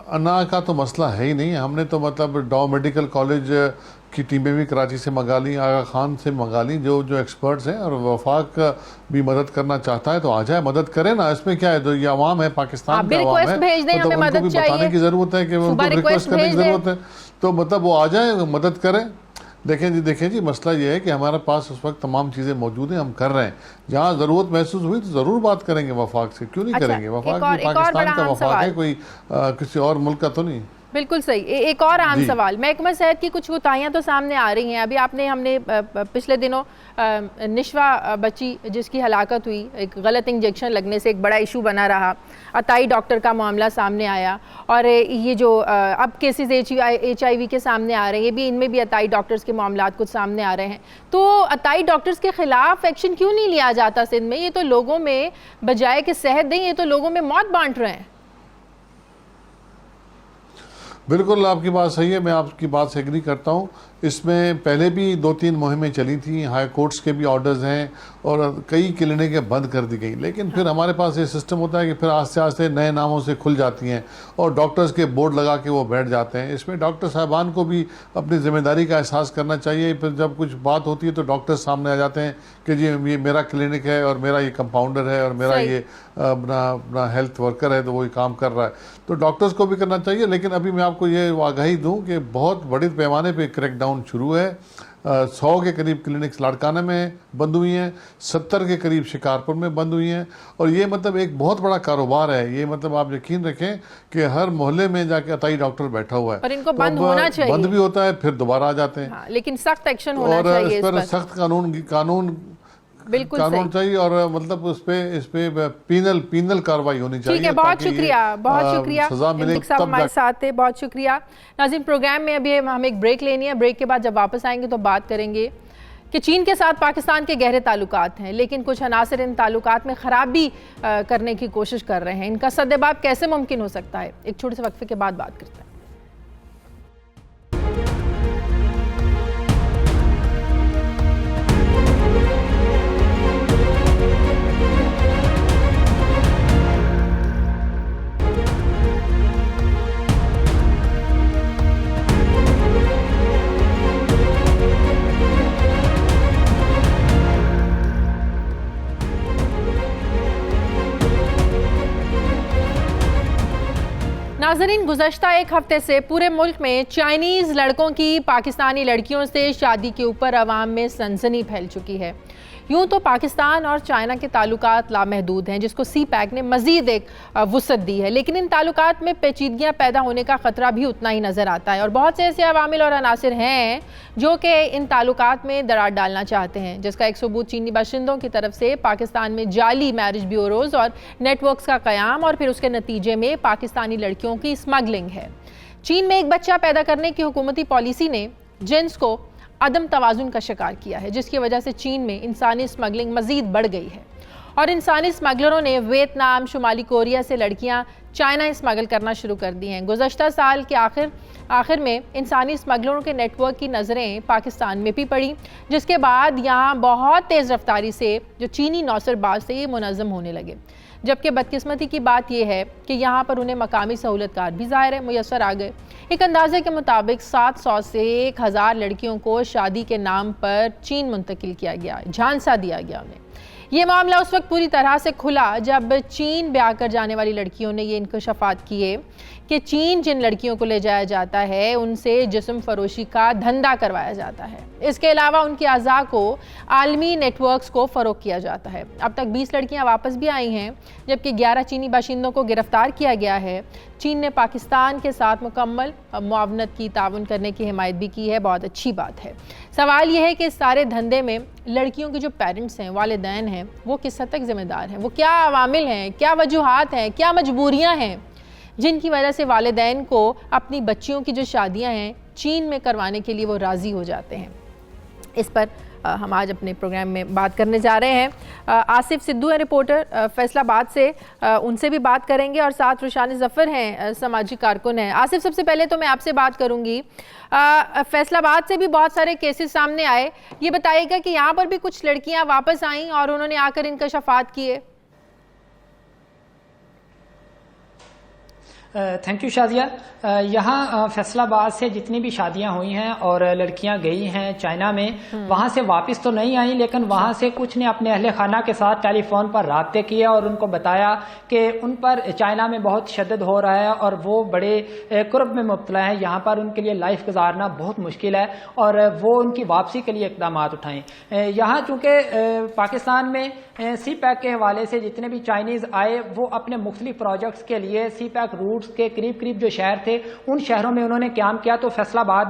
अना का तो मसला है ही नहीं। हमने तो मतलब डॉ मेडिकल कॉलेज की टीमें भी कराची से मंगा ली, आगा खान से मंगा ली, जो एक्सपर्ट्स हैं। और वफाक भी मदद करना चाहता है तो आ जाए, मदद करे ना। इसमें क्या है, जो ये अवाम है, पाकिस्तान का अवाम है, मतलब उनको भी बताने की ज़रूरत है कि उनको रिक्वेस्ट करने की ज़रूरत है। तो मतलब वो आ जाए, मदद करें। देखें जी, मसला ये है कि हमारे पास उस वक्त तमाम चीज़ें मौजूद हैं, हम कर रहे हैं। जहाँ ज़रूरत महसूस हुई तो ज़रूर बात करेंगे वफाक से, क्यों नहीं करेंगे? वफाक भी पाकिस्तान का वफाक है, कोई किसी और मुल्क का तो नहीं। बिल्कुल सही। एक और अहम सवाल, महकमा सेहत की कुछ कोताहियाँ तो सामने आ रही हैं। अभी हमने पिछले दिनों निशवा बच्ची जिसकी हलाकत हुई, एक गलत इंजेक्शन लगने से एक बड़ा इशू बना रहा। अताई डॉक्टर का मामला सामने आया। और ये जो अब केसेस HIV के सामने आ रहे हैं, ये भी, इनमें भी अताई डॉक्टर्स के मामला कुछ सामने आ रहे हैं। तो अताई डॉक्टर्स के खिलाफ एक्शन क्यों नहीं लिया जाता सिंध में? ये तो लोगों में बजाय कि सेहत दें, ये तो लोगों में मौत बांट रहे हैं। बिल्कुल आपकी बात सही है, मैं आपकी बात से एग्री करता हूँ। इसमें पहले भी 2-3 मुहिमें चली थी, हाई कोर्ट्स के भी ऑर्डर्स हैं और कई क्लिनिकें बंद कर दी गई। लेकिन फिर हमारे पास ये सिस्टम होता है कि फिर आस्ते आस्ते नए नामों से खुल जाती हैं और डॉक्टर्स के बोर्ड लगा के वो बैठ जाते हैं। इसमें डॉक्टर साहबान को भी अपनी ज़िम्मेदारी का एहसास करना चाहिए। फिर जब कुछ बात होती है तो डॉक्टर्स सामने आ जाते हैं कि जी ये मेरा क्लिनिक है और मेरा ये कंपाउंडर है और मेरा ये अपना हेल्थ वर्कर है, तो वही काम कर रहा है। तो डॉक्टर्स को भी करना चाहिए। लेकिन अभी मैं आपको ये आगाही दूँ कि बहुत बड़े पैमाने पर क्रैकडाउन शुरू है। 100 के करीब क्लिनिक्स लाड़काना में बंद हुई हैं, 70 के करीब शिकारपुर में बंद हुई हैं। और ये मतलब एक बहुत बड़ा कारोबार है। ये मतलब आप यकीन रखें कि हर मोहल्ले में जाके अताई डॉक्टर बैठा हुआ है। पर इनको बंद होना चाहिए। बंद भी होता है, फिर दोबारा आ जाते हैं। हाँ, लेकिन सख्त एक्शन होना चाहिए, इस पर सख्त कानून बिल्कुल कानून चाहिए। और मतलब उस पे पीनल कार्रवाई होनी चाहिए। ठीक है, बहुत शुक्रिया सजा मिले तब हमारे साथ है। बहुत शुक्रिया नाज़रीन। प्रोग्राम में अभी हम एक ब्रेक लेनी है। ब्रेक के बाद जब वापस आएंगे तो बात करेंगे कि चीन के साथ पाकिस्तान के गहरे ताल्लुकात हैं, लेकिन कुछ अनासर इन ताल्लुकात में ख़राबी करने की कोशिश कर रहे हैं। इनका सद्देबाब कैसे मुमकिन हो सकता है? एक छोटे से वक्फे के बाद बात करते हैं। नाज़रीन, गुज़श्ता एक हफ्ते से पूरे मुल्क में चाइनीज़ लड़कों की पाकिस्तानी लड़कियों से शादी के ऊपर अवाम में सनसनी फैल चुकी है। यूँ तो पाकिस्तान और चाइना के ताल्लुकात लामहदूद हैं, जिसको CPEC ने मज़ीद एक वुसअत दी है, लेकिन इन ताल्लुकात में पेचीदगियाँ पैदा होने का ख़तरा भी उतना ही नज़र आता है। और बहुत से ऐसे अवामिल और अनासिर हैं जो कि इन ताल्लुकात में दरार डालना चाहते हैं, जिसका एक सबूत चीनी बाशिंदों की तरफ से पाकिस्तान में जाली मैरिज ब्यूरोज़ और नेटवर्क्स का क़याम और फिर उसके नतीजे में पाकिस्तानी लड़कियों की स्मगलिंग है। चीन में एक बच्चा पैदा करने की हुकूमती पॉलिसी ने जिन्स को अदम तवाज़ुन का शिकार किया है, जिसकी वजह से चीन में इंसानी स्मगलिंग मज़ीद बढ़ गई है। और इंसानी स्मगलरों ने वियतनाम, शुमाली कोरिया से लड़कियां चाइना स्मगल करना शुरू कर दी हैं। गुज़श्ता साल के आखिर में इंसानी स्मगलरों के नेटवर्क की नज़रें पाकिस्तान में भी पड़ी, जिसके बाद यहाँ बहुत तेज़ रफ्तारी से जो चीनी नौसरबाज थे ये मुनज़्ज़म होने लगे। जबकि बदकिस्मती की बात यह है कि यहाँ पर उन्हें मकामी सहूलतकार भी ज़ाहिर है मुयस्सर आ गए। एक अंदाजे के मुताबिक 700 से 1000 लड़कियों को शादी के नाम पर चीन मुंतकिल किया गया, झांसा दिया गया उन्हें। ये मामला उस वक्त पूरी तरह से खुला जब चीन ब्याह कर जाने वाली लड़कियों ने ये इंकशाफात किए कि चीन जिन लड़कियों को ले जाया जाता है उनसे जिस्म फरोशी का धंधा करवाया जाता है। इसके अलावा उनकी अज़ा को आलमी नेटवर्क्स को फ़रोग़ किया जाता है। अब तक 20 लड़कियां वापस भी आई हैं, जबकि 11 चीनी बाशिंदों को गिरफ्तार किया गया है। चीन ने पाकिस्तान के साथ मुकम्मल मुआवनत की, ताउन करने की हिमायत भी की है। बहुत अच्छी बात है। सवाल यह है कि इस सारे धंधे में लड़कियों के जो पेरेंट्स हैं, वालिदैन हैं, वो किस हद तक ज़िम्मेदार हैं? वो क्या अवामिल हैं, क्या वजूहात हैं, क्या मजबूरियाँ हैं जिनकी वजह से वालिदैन को अपनी बच्चियों की जो शादियां हैं चीन में करवाने के लिए वो राज़ी हो जाते हैं? इस पर हम आज अपने प्रोग्राम में बात करने जा रहे हैं। आसिफ सिद्धू है रिपोर्टर फैसलाबाद से, उनसे भी बात करेंगे और साथ रुशानी ज़फ़र हैं, समाजी कारकुन हैं। आसिफ, सबसे पहले तो मैं आपसे बात करूंगी, फैसलाबाद से भी बहुत सारे केसेस सामने आए, ये बताइएगा कि यहाँ पर भी कुछ लड़कियाँ वापस आईं और उन्होंने आकर इंकशाफात किए? Thank you Shadia. यहाँ फैसलाबाद से जितनी भी शादियां हुई हैं और लड़कियां गई हैं चाइना में, वहाँ से वापस तो नहीं आई, लेकिन वहाँ से कुछ ने अपने अहले खाना के साथ टेलीफोन पर राब्ते किए और उनको बताया कि उन पर चाइना में बहुत शद्दत हो रहा है और वो बड़े कुर्ब में मुब्तला है, यहाँ पर उनके लिए लाइफ गुजारना बहुत मुश्किल है और वो उनकी वापसी के लिए इक़दाम उठाएं। यहाँ चूँकि पाकिस्तान में सी पैक के हवाले से जितने भी चाइनीज़ आए वो अपने मुख्तलिफ प्रोजेक्ट्स के लिए सी पैक रूट्स के करीब करीब जो शहर थे उन शहरों में उन्होंने क्याम किया। तो फैसलाबाद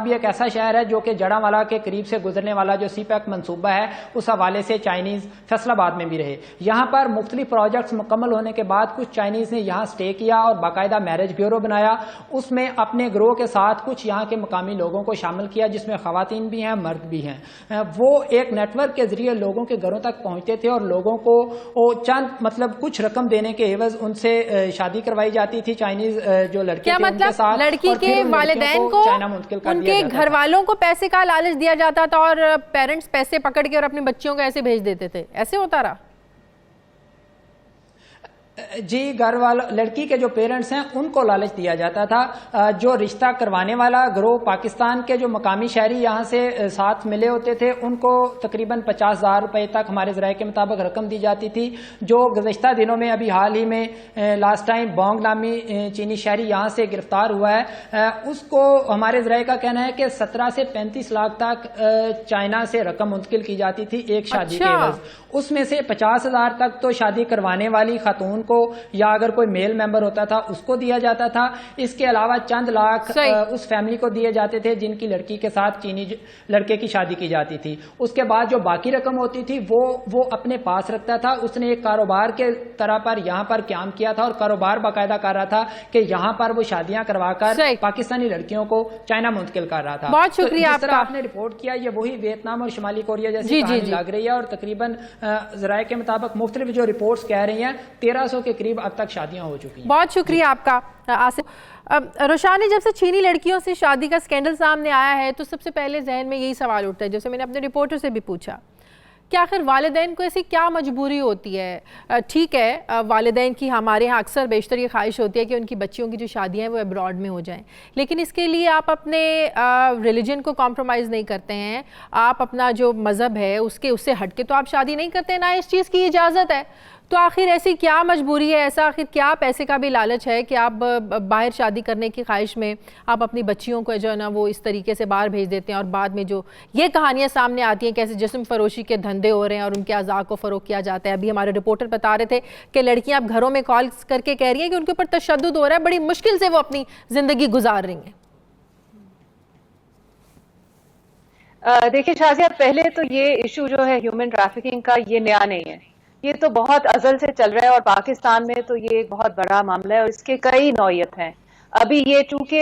भी एक ऐसा शहर है जो कि जड़ावाला के करीब से गुजरने वाला जो सी पैक मनसूबा है उस हवाले से चाइनीज़ फैसलाबाद में भी रहे। यहाँ पर मुख्तलिफ प्रोजेक्ट्स मुकम्मल होने के बाद कुछ चाइनीज़ ने यहाँ स्टे किया और बाकायदा मैरिज ब्यूरो बनाया, उसमें अपने ग्रोह के साथ कुछ यहाँ के मकामी लोगों को शामिल किया जिसमें ख़वातीन भी हैं, मर्द भी हैं। वो एक नेटवर्क के जरिए लोगों के घरों तक पहुँचते थे और लोगों को चंद कुछ रकम देने के एवज उनसे शादी करवाई जाती थी चाइनीज जो लड़के क्या थे मतलब उनके साथ, लड़की के वालिदैन को उनके घर वालों को पैसे का लालच दिया जाता था और पेरेंट्स पैसे पकड़ के और अपनी बच्चियों को ऐसे भेज देते थे, ऐसे होता रहा? जी, घर वालों, लड़की के जो पेरेंट्स हैं उनको लालच दिया जाता था। जो रिश्ता करवाने वाला ग्रोह पाकिस्तान के जो मकामी शहरी यहाँ से साथ मिले होते थे उनको तकरीबन 50,000 रुपए तक हमारे ज़राए के मुताबिक रकम दी जाती थी। जो गुज़श्ता दिनों में अभी हाल ही में लास्ट टाइम बोंग नामी चीनी शहरी यहाँ से गिरफ्तार हुआ है, उसको हमारे ज़राए का कहना है कि 17 से 35 लाख तक चाइना से रकम मुंतकिल की जाती थी एक शादी के एवज। उसमें से 50,000 तक तो शादी करवाने वाली खातून को या अगर कोई मेल मेंबर होता था उसको दिया जाता था। इसके अलावा चंद लाख उस फैमिली को दिए जाते थे जिनकी लड़की के साथ चीनी लड़के की शादी की जाती थी। उसके बाद जो बाकी रकम होती थी वो अपने पास रखता था। उसने एक कारोबार के तरह पर यहाँ पर क्याम किया था और कारोबार बाकायदा कर रहा था कि यहाँ पर वो शादियां करवाकर पाकिस्तानी लड़कियों को चाइना मुंतकिल कर रहा था। बहुत शुक्रिया आपका। आपने रिपोर्ट किया, ये वही वियतनाम और शुमाली कोरिया जैसी कहानी लग रही है और तकरीबन ज़राए के मुताबिक मुख्तलिफ जो रिपोर्ट्स कह रही हैं 1300 के करीब अब तक शादियां हो चुकी हैं। बहुत शुक्रिया आपका आसिफ। रोशानी, जब से चीनी लड़कियों से शादी का स्कैंडल सामने आया है तो सबसे पहले जहन में यही सवाल उठता है, जैसे मैंने अपने रिपोर्टर से भी पूछा, कि आखिर वालिदैन को ऐसी क्या मजबूरी होती है? ठीक है, वालिदैन की हमारे यहाँ अक्सर बेशतर ये ख्वाहिश होती है कि उनकी बच्चियों की जो शादियाँ हैं वो अब्रॉड में हो जाएं, लेकिन इसके लिए आप अपने रिलीजन को कॉम्प्रोमाइज़ नहीं करते हैं, आप अपना जो मज़हब है उससे हट के तो आप शादी नहीं करते, ना इस चीज़ की इजाज़त है। तो आखिर ऐसी क्या मजबूरी है, ऐसा आखिर क्या पैसे का भी लालच है कि आप बाहर शादी करने की ख्वाहिश में आप अपनी बच्चियों को जो है ना वो इस तरीके से बाहर भेज देते हैं और बाद में जो ये कहानियां सामने आती हैं कैसे जिस्म फरोशी के धंधे हो रहे हैं और उनके अज़ा को फ़रोग़ किया जाता है। अभी हमारे रिपोर्टर बता रहे थे कि लड़कियां अब घरों में कॉल करके कह रही हैं कि उनके ऊपर तशद्दुद हो रहा है, बड़ी मुश्किल से वो अपनी ज़िंदगी गुजार रही हैं। देखिए शाजिया, पहले तो ये इशू जो है ह्यूमन ट्रैफिकिंग का ये नया नहीं है, ये तो बहुत अजल से चल रहा है और पाकिस्तान में तो ये एक बहुत बड़ा मामला है और इसके कई नौयत हैं। अभी ये चूंकि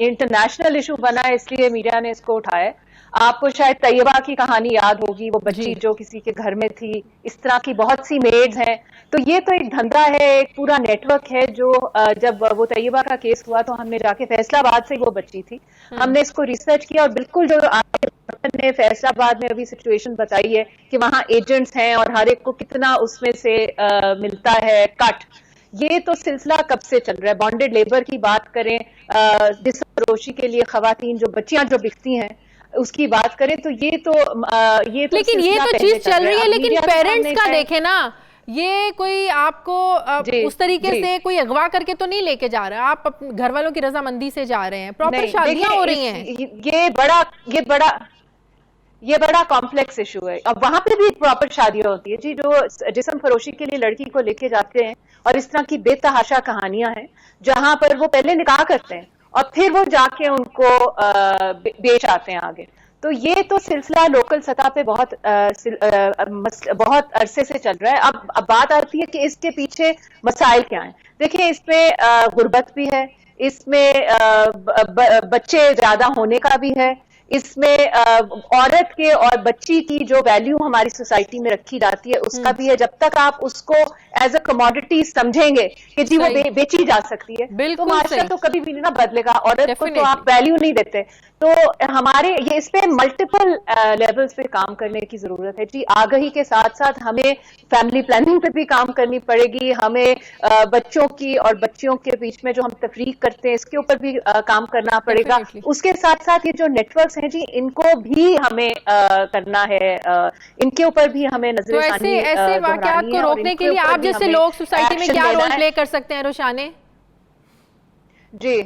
इंटरनेशनल इशू बना है इसलिए मीडिया ने इसको उठाया। आपको शायद तैयबा की कहानी याद होगी, वो बच्ची जो किसी के घर में थी, इस तरह की बहुत सी मेड्स हैं। तो ये तो एक धंधा है, एक पूरा नेटवर्क है जो जब वो तैयबा का केस हुआ तो हमने जाके फैसलाबाद से वो बच्ची थी, हमने इसको रिसर्च किया और बिल्कुल जो ने फैसलाबाद में अभी सिचुएशन बताई है कि वहाँ एजेंट्स हैं और हर एक को कितना उसमें से मिलता है कट, ये तो सिलसिला कब से चल रहा है। बॉन्डेड लेबर की बात करें, जिस फरोशी के लिए खवातीन जो बच्चियां जो बिकती हैं, उसकी बात करें तो ये तो लेकिन ये तो चीज चल रही है, लेकिन पेरेंट्स का देखे ना, ये कोई आपको उस तरीके से कोई अगवा करके तो नहीं लेके जा रहा, आप घर वालों की रजामंदी से जा रहे हैं, प्रॉपर शादियां हो रही हैं। ये बड़ा कॉम्प्लेक्स इशू है। अब वहां पे भी प्रॉपर शादियां होती है जी, जो जिस्म फरोशी के लिए लड़की को लेके जाते हैं, और इस तरह की बेतहाशा कहानियां हैं जहां पर वो पहले निकाह करते हैं और फिर वो जाके उनको बेच आते हैं आगे। तो ये तो सिलसिला लोकल सतह पे बहुत अरसे से चल रहा है। अब बात आती है कि इसके पीछे मसाइल क्या हैं। देखिए, इसमें गुर्बत भी है, इसमें बच्चे ज्यादा होने का भी है, इसमें औरत के और बच्ची की जो वैल्यू हमारी सोसाइटी में रखी जाती है उसका भी है। जब तक आप उसको एज अ कमोडिटी समझेंगे कि जी वो बेची जा सकती है, तो माशरा तो कभी भी ना बदलेगा। औरत को तो आप वैल्यू नहीं देते। तो हमारे ये इस पे मल्टीपल लेवल्स पे काम करने की जरूरत है जी। आगाही के साथ साथ हमें फैमिली प्लानिंग पे भी काम करनी पड़ेगी, हमें बच्चों की और बच्चियों के बीच में जो हम तफरीक करते हैं इसके ऊपर भी काम करना पड़ेगा। उसके साथ साथ ये जो नेटवर्क्स हैं जी, इनको भी हमें करना है, इनके ऊपर भी हमें नजर ऐसे वाकयात को रोकने के लिए आप जैसे लोग सोसाइटी में क्या रोल प्ले कर सकते हैं रोशाने? जी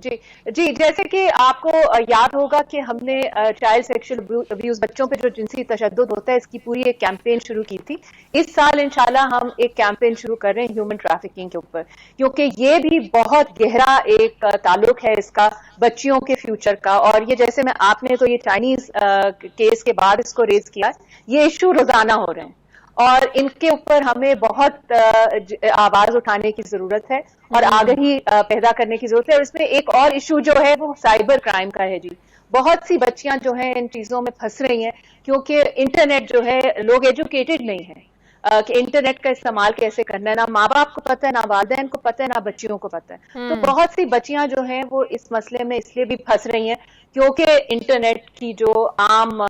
जी जी, जैसे कि आपको याद होगा कि हमने चाइल्ड सेक्सुअल अब्यूज, बच्चों पे जो जिनसी तशद्दुद होता है, इसकी पूरी एक कैंपेन शुरू की थी। इस साल इंशाल्लाह हम एक कैंपेन शुरू कर रहे हैं ह्यूमन ट्रैफिकिंग के ऊपर, क्योंकि ये भी बहुत गहरा एक ताल्लुक है इसका बच्चियों के फ्यूचर का। और ये जैसे आपने तो ये चाइनीज केस के बाद इसको रेज किया, ये इशू रोजाना हो रहे हैं और इनके ऊपर हमें बहुत आवाज उठाने की जरूरत है और आगाही पैदा करने की जरूरत है। और इसमें एक और इशू जो है वो साइबर क्राइम का है जी। बहुत सी बच्चियां जो हैं इन चीजों में फंस रही हैं, क्योंकि इंटरनेट जो है, लोग एजुकेटेड नहीं है कि इंटरनेट का इस्तेमाल कैसे करना है। ना माँ बाप को पता है, ना वालिदैन को पता है, ना बच्चियों को पता है। तो बहुत सी बच्चियां जो हैं वो इस मसले में इसलिए भी फंस रही हैं क्योंकि इंटरनेट की जो आम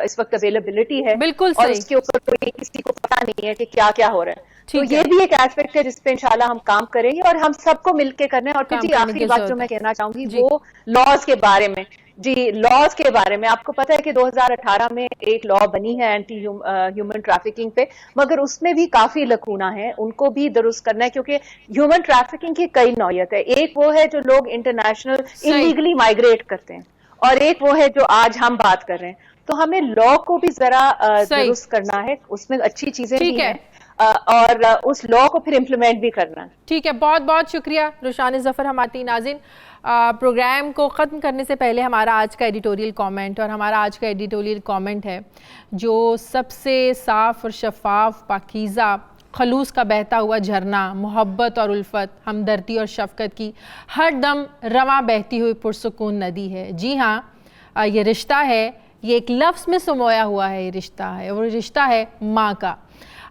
इस वक्त अवेलेबिलिटी है, बिल्कुल और उसके ऊपर कोई किसी को पता नहीं है कि क्या क्या हो रहा है। तो ये भी एक एस्पेक्ट है जिसपे इंशाल्लाह हम काम करेंगे और हम सबको मिलके करना है। और फिर जी आखिरी बात जो मैं कहना चाहूंगी वो लॉज के बारे में जी, लॉज के बारे में आपको पता है कि 2018 में एक लॉ बनी है एंटी ह्यूमन ट्रैफिकिंग पे, मगर उसमें भी काफी लकूना है, उनको भी दुरुस्त करना है। क्योंकि ह्यूमन ट्रैफिकिंग की कई नौयत है। एक वो है जो लोग इंटरनेशनल इलीगली माइग्रेट करते हैं, और एक वो है जो आज हम बात कर रहे हैं। तो हमें लॉ को भी जरा दुरुस्त करना है, उसमें अच्छी चीजें भी हैं और उस लॉ को फिर इम्प्लीमेंट भी करना है। ठीक है, बहुत बहुत शुक्रिया रोशानी ज़फ़र। हमारी नाज़रीन, प्रोग्राम को ख़त्म करने से पहले हमारा आज का एडिटोरियल कमेंट, और हमारा आज का एडिटोरियल कमेंट है जो सबसे साफ़ और शफाफ, पाकीज़ा, खलूस का बहता हुआ झरना, मोहब्बत और उल्फत, हमदर्दी और शफ़क़त की हर दम रवां बहती हुई पुरसुकून नदी है। जी हाँ, ये रिश्ता है, ये एक लफ्ज़ में समोया हुआ है, ये रिश्ता है, और रिश्ता है माँ का।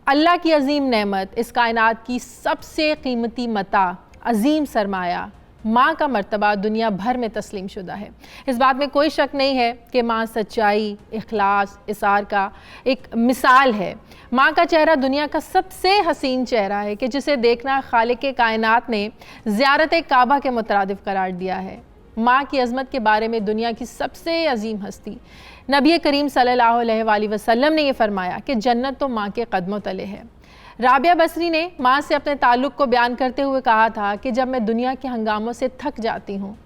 अल्लाह की अजीम नेमत, इस कायनात की सबसे कीमती मता, अजीम सरमाया, माँ का मर्तबा दुनिया भर में तस्लीम शुदा है। इस बात में कोई शक नहीं है कि माँ सच्चाई, इखलास, इसार का एक मिसाल है। माँ का चेहरा दुनिया का सबसे हसीन चेहरा है कि जिसे देखना खालिक कायनात ने ज़ियारत काबा के मुतरादिफ करार दिया है। माँ की अज़मत के बारे में दुनिया की सबसे अजीम हस्ती नबी करीम सल्लल्लाहु अलैहि वसल्लम ने यह फरमाया कि जन्नत तो माँ के कदमों तले है। राबिया बसरी ने माँ से अपने ताल्लुक़ को बयान करते हुए कहा था कि जब मैं दुनिया के हंगामों से थक जाती हूँ,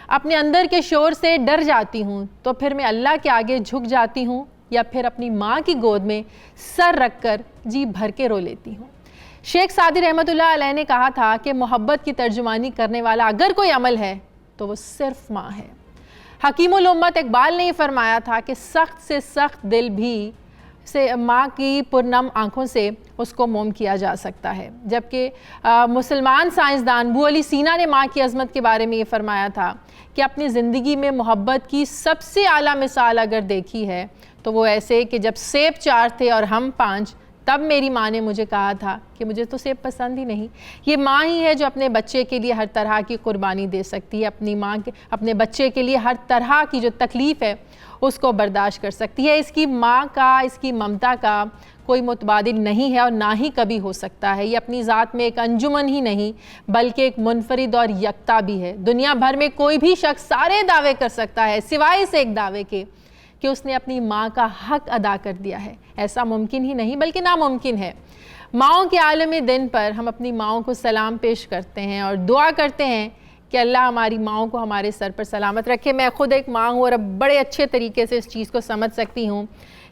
अपने अंदर के शोर से डर जाती हूँ, तो फिर मैं अल्लाह के आगे झुक जाती हूँ या फिर अपनी माँ की गोद में सर रख कर जी भर के रो लेती हूँ। शेख सादी रहमतुल्लाह अलैह ने कहा था कि मोहब्बत की तर्जुमानी करने वाला अगर कोई अमल है तो वो सिर्फ माँ है। हकीमुल उम्मत इकबाल ने यह फरमाया था कि सख्त से सख्त दिल भी से माँ की पुरनम आँखों से उसको मोम किया जा सकता है। जबकि मुसलमान साइंसदान अबू अली सीना ने माँ की अज़मत के बारे में ये फरमाया था कि अपनी ज़िंदगी में मोहब्बत की सबसे आला मिसाल अगर देखी है तो वो ऐसे कि जब सेब 4 थे और हम 5, तब मेरी माँ ने मुझे कहा था कि मुझे तो सेब पसंद ही नहीं। ये माँ ही है जो अपने बच्चे के लिए हर तरह की कुर्बानी दे सकती है। अपनी माँ के अपने बच्चे के लिए हर तरह की जो तकलीफ़ है उसको बर्दाश्त कर सकती है। इसकी माँ का, इसकी ममता का कोई मुतबादिल नहीं है और ना ही कभी हो सकता है। ये अपनी ज़ात में एक अंजुमन ही नहीं बल्कि एक मुनफरिद और यकता भी है। दुनिया भर में कोई भी शख्स सारे दावे कर सकता है सिवाय इस एक दावे के कि उसने अपनी माँ का हक अदा कर दिया है। ऐसा मुमकिन ही नहीं बल्कि नामुमकिन है। माँओं के आलमी दिन पर हम अपनी माँओं को सलाम पेश करते हैं और दुआ करते हैं कि अल्लाह हमारी माँओं को हमारे सर पर सलामत रखे। मैं खुद एक माँ हूँ और अब बड़े अच्छे तरीके से इस चीज़ को समझ सकती हूँ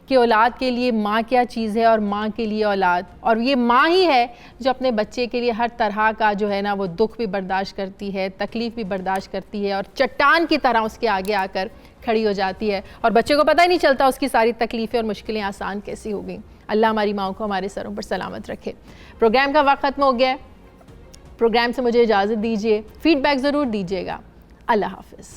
कि औलाद के लिए माँ क्या चीज़ है और माँ के लिए औलाद। और ये माँ ही है जो अपने बच्चे के लिए हर तरह का जो है ना वो दुख भी बर्दाश्त करती है, तकलीफ़ भी बर्दाश्त करती है और चट्टान की तरह उसके आगे आकर खड़ी हो जाती है और बच्चे को पता ही नहीं चलता उसकी सारी तकलीफ़ें और मुश्किलें आसान कैसी हो गई। अल्लाह हमारी माँओं को हमारे सरों पर सलामत रखे। प्रोग्राम का वक्त ख़त्म हो गया है। प्रोग्राम से मुझे इजाज़त दीजिए। फ़ीडबैक ज़रूर दीजिएगा। अल्लाह हाफ़िज़।